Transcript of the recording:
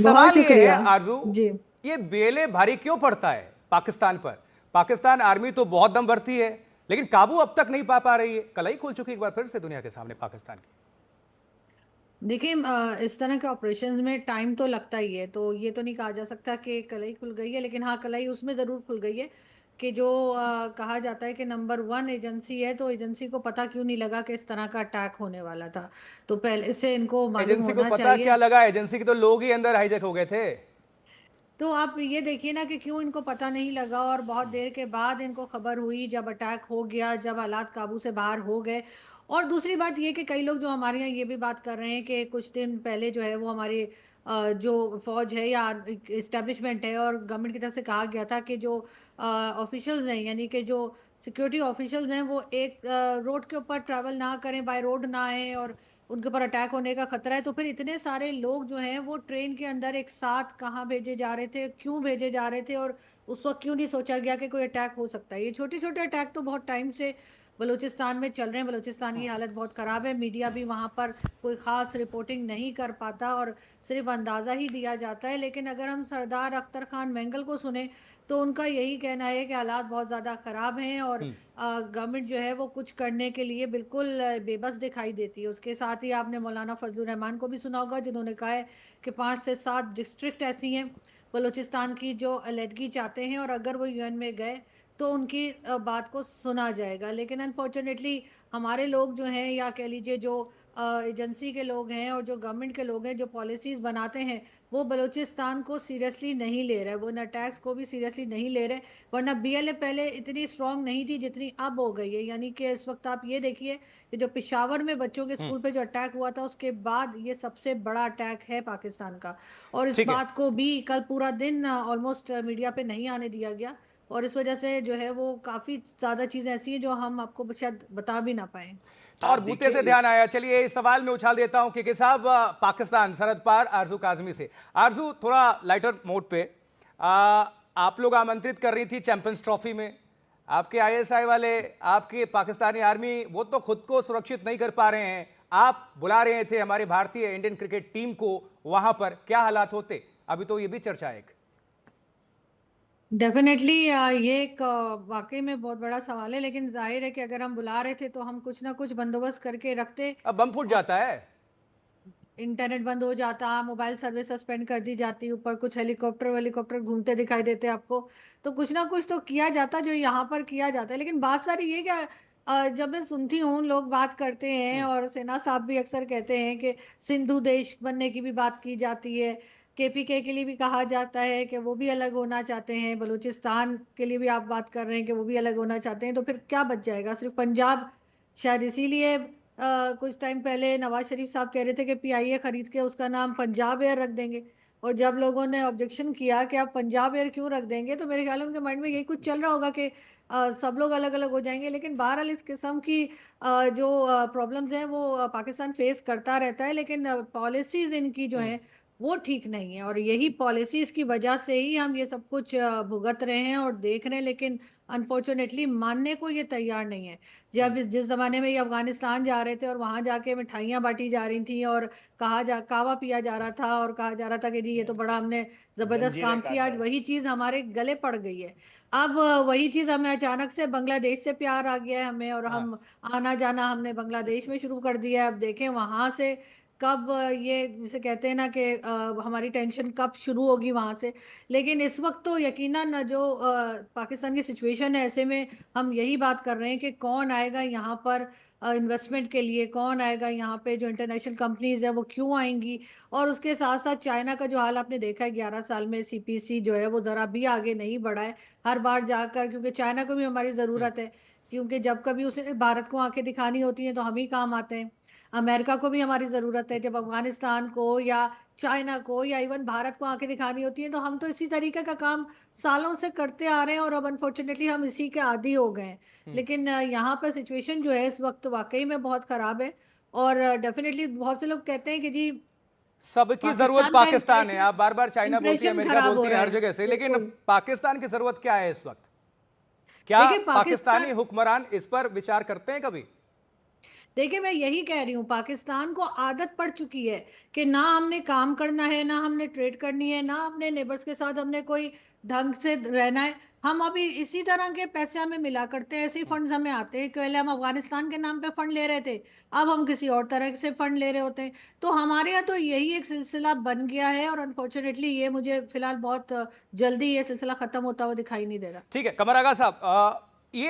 बहुत सवाल ये है शुक्रिया आरजू, जी। ये बेले भारी क्यों पड़ता है पाकिस्तान पर? पाकिस्तान आर्मी तो बहुत दम भरती है, लेकिन काबू अब तक नहीं पा रही है। कलाई खुल चुकी एक बार फिर से दुनिया के सामने पाकिस्तान की। देखिए, इस तरह के ऑपरेशंस में टाइम तो लगता ही है, तो ये तो नहीं कहा जा सकता कि कलाई खुल गई है, लेकिन हाँ, कलाई उसमें ज़रूर खुल गई है कि जो कहा जाता है कि नंबर वन एजेंसी है, तो एजेंसी को पता क्यों नहीं लगा कि इस तरह का अटैक होने वाला था। तो पहले से इनको मालूम एजेंसी को होना पता क्या चाहिए। लगा? एजेंसी के तो लोग ही अंदर हाईजैक हो गए थे। तो आप ये देखिए ना कि क्यों इनको पता नहीं लगा, और बहुत देर के बाद इनको खबर हुई जब अटैक हो गया, जब हालात काबू से बाहर हो गए। और दूसरी बात ये कि कई लोग जो हमारे यहाँ ये भी बात कर रहे हैं कि कुछ दिन पहले जो है वो हमारी जो फौज है या इस्टेब्लिशमेंट है और गवर्नमेंट की तरफ से कहा गया था कि जो ऑफिशियल्स हैं, यानी कि जो सिक्योरिटी ऑफिशियल्स हैं, वो एक रोड के ऊपर ट्रैवल ना करें, बाय रोड ना आए, और उनके ऊपर अटैक होने का खतरा है। तो फिर इतने सारे लोग जो हैं वो ट्रेन के अंदर एक साथ कहाँ भेजे जा रहे थे, क्यों भेजे जा रहे थे, और उस वक्त क्यों नहीं सोचा गया कि कोई अटैक हो सकता है? ये छोटे छोटे अटैक तो बहुत टाइम से बलूचिस्तान में चल रहे हैं। बलूचिस्तान की हालत बहुत ख़राब है, मीडिया भी वहाँ पर कोई ख़ास रिपोर्टिंग नहीं कर पाता और सिर्फ अंदाज़ा ही दिया जाता है। लेकिन अगर हम सरदार अख्तर खान मैंगल को सुने तो उनका यही कहना है कि हालात बहुत ज़्यादा ख़राब हैं, और गवर्नमेंट जो है वो कुछ करने के लिए बिल्कुल बेबस दिखाई देती है। उसके साथ ही आपने मौलाना फजलुर रहमान को भी सुना होगा, जिन्होंने कहा है कि 5 से 7 डिस्ट्रिक्ट ऐसी हैं बलूचिस्तान की जो अलहदगी चाहते हैं, और अगर वो यूएन में गए तो उनकी बात को सुना जाएगा। लेकिन अनफॉर्चुनेटली हमारे लोग जो हैं, या कह लीजिए जो एजेंसी के लोग हैं और जो गवर्नमेंट के लोग हैं, जो पॉलिसीज बनाते हैं, वो बलूचिस्तान को सीरियसली नहीं ले रहे, वो इन अटैक्स को भी सीरियसली नहीं ले रहे। वरना बीएलए पहले इतनी स्ट्रांग नहीं थी जितनी अब हो गई है। यानी कि इस वक्त आप ये देखिए कि जो पिशावर में बच्चों के स्कूल पे जो अटैक हुआ था, उसके बाद ये सबसे बड़ा अटैक है पाकिस्तान का। और इस ठीक है। बात को भी कल पूरा दिन ऑलमोस्ट मीडिया पे नहीं आने दिया गया, और इस वजह से जो है वो काफ़ी ज़्यादा चीज़ें ऐसी हैं जो हम आपको शायद बता भी ना पाए। और बूते से देखिए ध्यान आया। चलिए इस सवाल में उछाल देता हूं कि साहब, पाकिस्तान सरहद पार आरजू काजमी से। आरजू, थोड़ा लाइटर मोड पे, आप लोग आमंत्रित कर रही थी चैंपियंस ट्रॉफी में। आपके आईएसआई वाले, आपके पाकिस्तानी आर्मी, वो तो खुद को सुरक्षित नहीं कर पा रहे हैं। आप बुला रहे थे हमारी भारतीय इंडियन क्रिकेट टीम को वहां पर, क्या हालात होते? अभी तो ये भी चर्चा है एक। डेफिनेटली ये एक वाकई में बहुत बड़ा सवाल है, लेकिन जाहिर है कि अगर हम बुला रहे थे तो हम कुछ ना कुछ बंदोबस्त करके रखते। अब बम फूट और जाता है। इंटरनेट बंद हो जाता, मोबाइल सर्विस सस्पेंड कर दी जाती, ऊपर कुछ हेलीकॉप्टर वेलीकॉप्टर घूमते दिखाई देते आपको। तो कुछ ना कुछ तो किया जाता जो यहाँ पर किया जाता है। लेकिन बात सारी ये क्या, जब मैं सुनती हूँ लोग बात करते हैं, और सेना साहब भी अक्सर कहते हैं कि सिंधु देश बनने की भी बात की जाती है, केपीके के लिए भी कहा जाता है कि वो भी अलग होना चाहते हैं, बलूचिस्तान के लिए भी आप बात कर रहे हैं कि वो भी अलग होना चाहते हैं। तो फिर क्या बच जाएगा? सिर्फ पंजाब। शायद इसीलिए कुछ टाइम पहले नवाज शरीफ साहब कह रहे थे कि पीआईए खरीद के उसका नाम पंजाब एयर रख देंगे। और जब लोगों ने ऑब्जेक्शन किया कि आप पंजाब एयर क्यों रख देंगे, तो मेरे ख्याल में उनके माइंड में यही कुछ चल रहा होगा कि सब लोग अलग अलग हो जाएंगे। लेकिन बहरहाल इस किस्म की जो प्रॉब्लम्स हैं वो पाकिस्तान फेस करता रहता है, लेकिन पॉलिसीज इनकी जो है वो ठीक नहीं है, और यही पॉलिसीज की वजह से ही हम ये सब कुछ भुगत रहे हैं और देख रहे हैं। लेकिन अनफॉर्चुनेटली मानने को ये तैयार नहीं है। जब जिस जमाने में ये अफगानिस्तान जा रहे थे और वहां जाके मिठाइयाँ बांटी जा रही थी, और कावा पिया जा रहा था, और कहा जा रहा था कि जी ये तो बड़ा हमने जबरदस्त जंजीरें काम किया, काटा आज है। वही चीज हमारे गले पड़ गई है। अब वही चीज हमें अचानक से बांग्लादेश से प्यार आ गया है हमें, और हाँ। हम आना जाना हमने बांग्लादेश में शुरू कर दिया है। अब देखें वहां से कब ये जिसे कहते हैं ना कि हमारी टेंशन कब शुरू होगी वहां से। लेकिन इस वक्त तो यकीनन जो पाकिस्तान की सिचुएशन है, ऐसे में हम यही बात कर रहे हैं कि कौन आएगा यहाँ पर इन्वेस्टमेंट के लिए, कौन आएगा यहाँ पे, जो इंटरनेशनल कंपनीज है वो क्यों आएंगी। और उसके साथ साथ चाइना का जो हाल आपने देखा है, 11 साल में सीपीसी जो है वो ज़रा भी आगे नहीं बढ़ा है। हर बार जाकर, क्योंकि चाइना को भी हमारी ज़रूरत है, क्योंकि जब कभी उसे भारत को आंखें दिखानी होती हैं तो हम ही काम आते हैं। अमेरिका को भी हमारी ज़रूरत है जब अफगानिस्तान को या चाइना को या इवन भारत को आंखें दिखानी होती है। तो हम तो इसी तरीके का काम सालों से करते आ रहे हैं, और अब अनफॉर्चुनेटली हम इसी के आदी हो गए हैं। लेकिन यहाँ पर सिचुएशन जो है इस वक्त वाकई में बहुत ख़राब है। और डेफिनेटली बहुत से लोग कहते हैं कि जी सबकी जरूरत पाकिस्तान का पाकिस्तान है। इंप्रेशन आप बार बार चाइना बोलती है, इंप्रेशन अमेरिका खराब हो बोलती है, रहा हर है। जगह से, लेकिन बिल्कुल। पाकिस्तान की जरूरत क्या है इस वक्त? क्या देखिए पाकिस्तानी पाकिस्तान, हुक्मरान इस पर विचार करते हैं कभी? देखिए, मैं यही कह रही हूँ, पाकिस्तान को आदत पड़ चुकी है कि ना हमने काम करना है, ना हमने ट्रेड करनी है, ना अपने नेबर्स के साथ हमने कोई ढंग से रहना है। हम अभी इसी तरह के पैसे हमें मिला करते हैं, ऐसे ही फंड्स हमें आते हैं। पहले हम अफ़गानिस्तान के नाम पे फंड ले रहे थे, अब हम किसी और तरह से फंड ले रहे होते हैं। तो हमारे यहाँ तो यही एक सिलसिला बन गया है, और अनफॉर्च्युनेटली ये मुझे फिलहाल बहुत जल्दी ये सिलसिला खत्म होता हुआ दिखाई नहीं दे रहा। ठीक है, कमर आगा साहब,